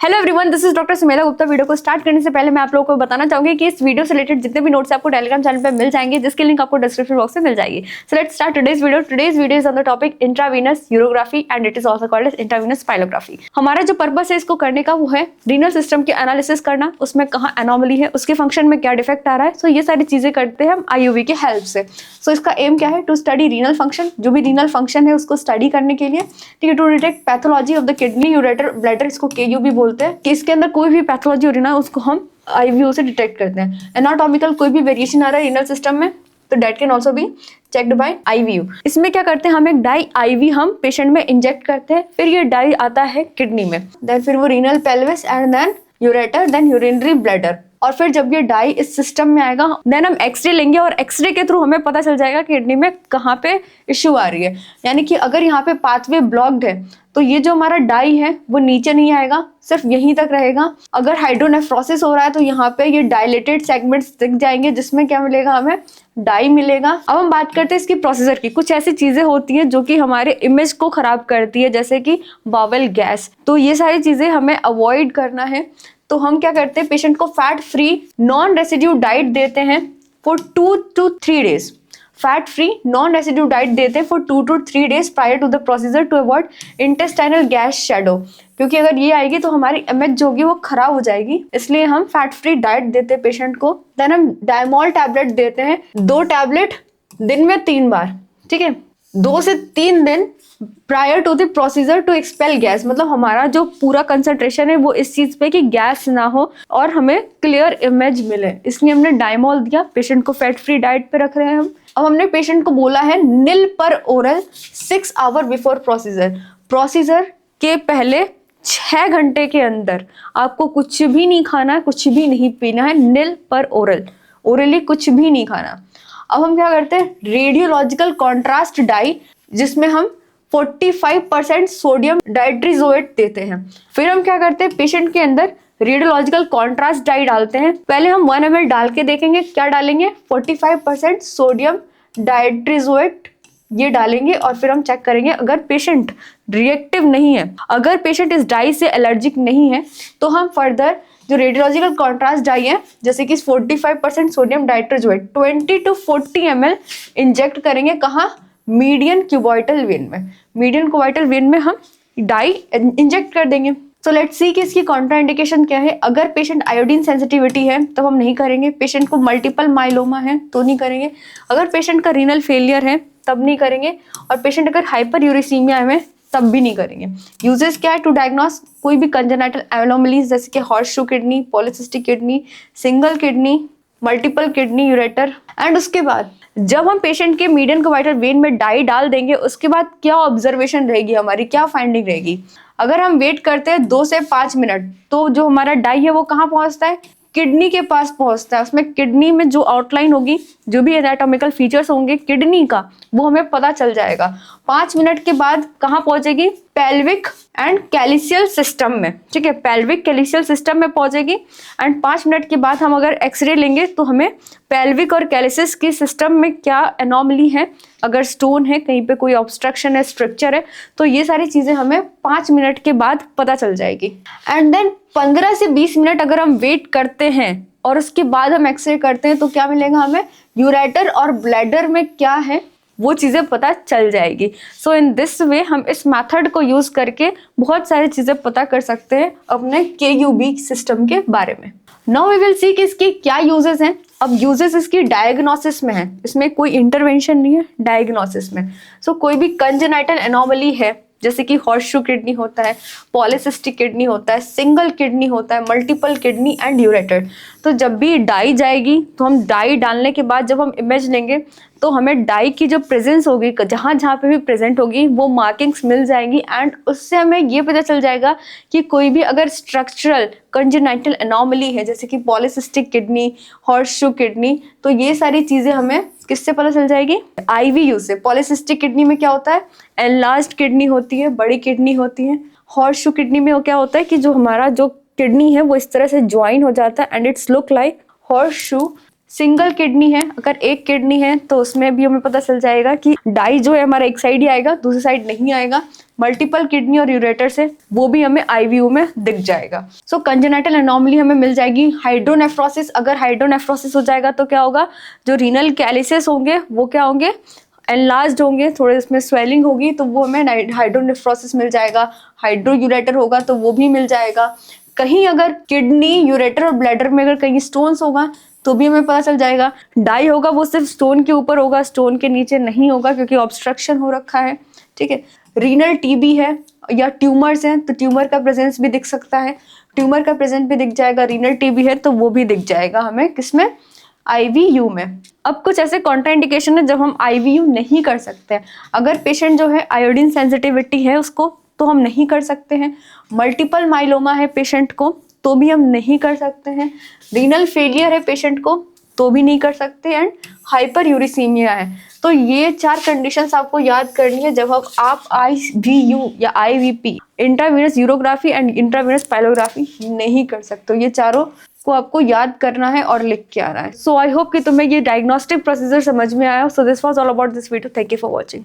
Hello everyone, this is doctor सुमेला Gupta. Video को start करने से पहले मैं आप लोगों को बताना चाहूंगी कि इस वीडियो से रिलेटेड जितने भी नोट्स आपको टेलीग्राम चैनल पे मिल जाएंगे, जिसकी लिंक आपको डिस्क्रिप्शन बॉक्स में मिल जाएगी। So let's start today's video. Today's video is on the topic intravenous urography and it is also called as intravenous pyelography. हमारा जो पर्पस है इसको करने का वो है रीनल सिस्टम के एनालिसिस करना, उसमें कहाँ एनोमली है, उसके फंक्शन में क्या डिफेक्ट आ रहा है। सो ये सारी चीजें करते हैं हम आईयूवी के हेल्प से। सो इसका एम क्या है? टू स्टडी रीनल फंक्शन, जो भी रीनल फंक्शन है उसको स्टडी करने के लिए, ठीक है। To detect pathology of the kidney, ureter, bladder, इसको केयू भी बोलते हैं, कि इसके अंदर कोई भी पैथोलॉजी हो रही ना उसको हम आईवीओ से डिटेक्ट करते हैं। एनाटॉमिकल कोई भी वेरिएशन आ रहा है रीनल सिस्टम में तो that can also be checked by IVU. इसमें क्या करते हैं, हम एक डाई आईवी हम पेशेंट में इंजेक्ट करते हैं, फिर ये डाई आता है किडनी में, देन फिर वो renal pelvis and then ureter, then urinary bladder. और फिर जब ये डाई इस सिस्टम में आएगा देन हम एक्सरे लेंगे और एक्सरे के थ्रू हमें पता चल जाएगा किडनी में कहाँ पे इश्यू आ रही है। यानी कि अगर यहाँ पे पाथवे ब्लॉक्ड है तो ये जो हमारा डाई है वो नीचे नहीं आएगा, सिर्फ यहीं तक रहेगा। अगर हाइड्रोनेफ्रोसिस हो रहा है तो यहाँ पे ये डायलेटेड सेगमेंट्स दिख जाएंगे, जिसमें क्या मिलेगा, हमें डाई मिलेगा। अब हम बात करते हैं इसकी प्रोसीजर की। कुछ ऐसी चीजें होती हैं जो कि हमारे इमेज को खराब करती है, जैसे कि बावेल गैस। तो ये सारी चीजें हमें अवॉइड करना है। तो हम क्या करते हैं, पेशेंट को fat free non residue diet देते हैं for 2 to 3 days। Fat free non residue diet देते हैं for 2 to 3 days prior to the procedure to avoid intestinal gas shadow, क्योंकि अगर ये आएगी तो हमारी इमेज जो होगी वो खराब हो जाएगी। इसलिए हम फैट फ्री डाइट देते हैं पेशेंट को। देन हम डायमोल टैबलेट देते हैं, 2 टैबलेट दिन में 3 बार, ठीक है, 2 से 3 दिन prior to the procedure to expel gas. मतलब हमारा जो पूरा कंसंट्रेशन है वो इस चीज पे कि गैस ना हो और हमें क्लियर इमेज मिले, इसलिए हमने डायमोल दिया। पेशेंट को फैट फ्री डाइट पे रख रहे हैं हम। अब हमने पेशेंट को बोला है निल पर oral 6 hours before procedure. Procedure के पहले 6 घंटे के अंदर आपको कुछ भी नहीं खाना है, कुछ भी नहीं पीना है। निल पर ओरल, ओरली कुछ भी नहीं खाना। अब हम क्या करते हैं, रेडियोलॉजिकल कॉन्ट्रास्ट डाई, जिसमें हम 45% सोडियम डाइट्रिजोएट देते हैं। फिर हम क्या करते हैं, पेशेंट के अंदर रेडियोलॉजिकल कॉन्ट्रास्ट डाई डालते हैं। पहले हम 1 ml डाल के देखेंगे, क्या डालेंगे, 45% सोडियम डाइट्रिजोएट ये डालेंगे और फिर हम चेक करेंगे अगर पेशेंट रिएक्टिव नहीं है, अगर पेशेंट इस डाई से एलर्जिक नहीं है तो हम फर्दर जो रेडियोलॉजिकल कॉन्ट्रास्ट डाई है, जैसे कि 45% सोडियम डाइट्रिजोएट 20 to 40 ml इंजेक्ट करेंगे। कहाँ? मीडियन क्यूबॉइटल वेन में। मीडियन क्यूबॉइटल वेन में हम डाई इंजेक्ट कर देंगे। सो लेट्स सी कि इसकी कॉन्ट्राइंडिकेशन क्या है। अगर पेशेंट आयोडीन सेंसिटिविटी है तब हम नहीं करेंगे। पेशेंट को मल्टीपल माइलोमा है तो नहीं करेंगे। अगर पेशेंट का रीनल फेलियर है तब नहीं करेंगे। और पेशेंट अगर हाइपर यूरेसीमिया में तब भी नहीं करेंगे। यूजेस क्या है, टू डायग्नोस कोई भी कंजेनाइटल एनोमलीज, जैसे कि horseshoe kidney, polycystic kidney, single kidney, multiple kidney ureter. And उसके बाद जब हम पेशेंट के मीडियन क्यूबॉइटल वेन में डाई डाल देंगे, उसके बाद क्या ऑब्जर्वेशन रहेगी हमारी, क्या फाइंडिंग रहेगी। अगर हम वेट करते हैं 2 से 5 मिनट तो जो हमारा डाई है वो कहाँ पहुंचता है, किडनी के पास पहुंचता है। उसमें किडनी में जो आउटलाइन होगी, जो भी एनाटॉमिकल फीचर्स होंगे किडनी का, वो हमें पता चल जाएगा। 5 मिनट के बाद कहाँ पहुंचेगी, पेल्विक एंड कैलिशियल सिस्टम में, ठीक है, पेल्विक कैलिशियल सिस्टम में पहुंचेगी। एंड 5 मिनट के बाद हम अगर एक्सरे लेंगे तो हमें पेल्विक और कैलिसिस की सिस्टम में क्या एनोमली है, अगर स्टोन है, कहीं पे कोई ऑब्स्ट्रक्शन है, स्ट्रक्चर है, तो ये सारी चीजें हमें 5 मिनट के बाद पता चल जाएगी। एंड देन 15 से 20 मिनट अगर हम वेट करते हैं और उसके बाद हम एक्सरे करते हैं तो क्या मिलेगा हमें, यूरेटर और ब्लैडर में क्या है वो चीजें पता चल जाएगी। सो इन दिस वे हम इस मेथड को यूज करके बहुत सारी चीजें पता कर सकते हैं अपने केयूबी सिस्टम के बारे में। नाउ वी विल सी कि इसके क्या यूजेस हैं। अब यूजेस इसकी डायग्नोसिस में है, इसमें कोई इंटरवेंशन नहीं है, डायग्नोसिस में। सो कोई भी कंजेनाइटल एनोमली है, जैसे कि हॉर्सशू किडनी होता है, पॉलीसिस्टिक किडनी होता है, सिंगल किडनी होता है, मल्टीपल किडनी एंड यूरेटर। तो जब भी डाई जाएगी तो हम डाई डालने के बाद जब हम इमेज लेंगे तो हमें डाई की जो प्रेजेंस होगी, जहाँ जहाँ पे भी प्रेजेंट होगी वो मार्किंग्स मिल जाएंगी। एंड उससे हमें ये पता चल जाएगा कि कोई भी अगर स्ट्रक्चरल कंजेनाइटल एनोमली है, जैसे कि पॉलीसिस्टिक किडनी, हॉर्सशू किडनी, तो ये सारी चीजें हमें किससे पता चल जाएगी, आईवीयू से। पॉलीसिस्टिक किडनी में क्या होता है, एनलार्ज्ड किडनी होती है, बड़ी किडनी होती है। हॉर्सशू किडनी में क्या होता है कि जो हमारा जो किडनी है वो इस तरह से ज्वाइन हो जाता है and it's look like horseshoe single kidney है, अगर एक किडनी है तो उसमें भी हमें पता चल जाएगा कि डाई जो है हमारा एक साइड ही आएगा, दूसरी साइड नहीं आएगा। मल्टीपल किडनी और यूरेटर्स है, वो भी हमें आईवीयू में दिख जाएगा। सो कंजेनाइटल एनोमली हमें मिल जाएगी। हाइड्रोनेफ्रोसिस, अगर हाइड्रोनेफ्रोसिस हो जाएगा तो क्या होगा, जो रीनल कैलिसेस होंगे वो क्या होंगे, एनलार्ज्ड होंगे, थोड़े उसमें स्वेलिंग होगी तो वो हमें हाइड्रोनेफ्रोसिस मिल जाएगा। हाइड्रोयूरेटर होगा तो वो भी मिल जाएगा। कहीं अगर किडनी, यूरेटर और ब्लैडर में अगर कहीं स्टोन्स होगा तो भी हमें पता चल जाएगा। डाई होगा वो सिर्फ स्टोन के ऊपर होगा, स्टोन के नीचे नहीं होगा क्योंकि ऑब्स्ट्रक्शन हो रखा है, ठीक है। रीनल टीबी है या ट्यूमर्स हैं तो ट्यूमर का प्रेजेंस भी दिख सकता है, ट्यूमर का प्रेजेंस भी दिख जाएगा। रीनल टीबी है तो वो भी दिख जाएगा हमें, किसमें, आईवीयू में। अब कुछ ऐसे कॉन्ट्राइंडिकेशन है जब हम आईवीयू नहीं कर सकते हैं। अगर पेशेंट जो है आयोडीन सेंसिटिविटी है उसको तो हम नहीं कर सकते हैं। मल्टीपल माइलोमा है पेशेंट को तो भी हम नहीं कर सकते हैं। रीनल फेलियर है पेशेंट को तो भी नहीं कर सकते। एंड हाइपर यूरिसीमिया है। तो ये 4 कंडीशंस आपको याद करनी है जब आप आईवीयू या IVP, intravenous urography and intravenous pyelography नहीं कर सकते। ये चारों को आपको याद करना है और लिख के आना है। सो आई होप कि तुम्हें ये डायग्नोस्टिक प्रोसीजर समझ में आया। So this was all about this video. Thank you for watching.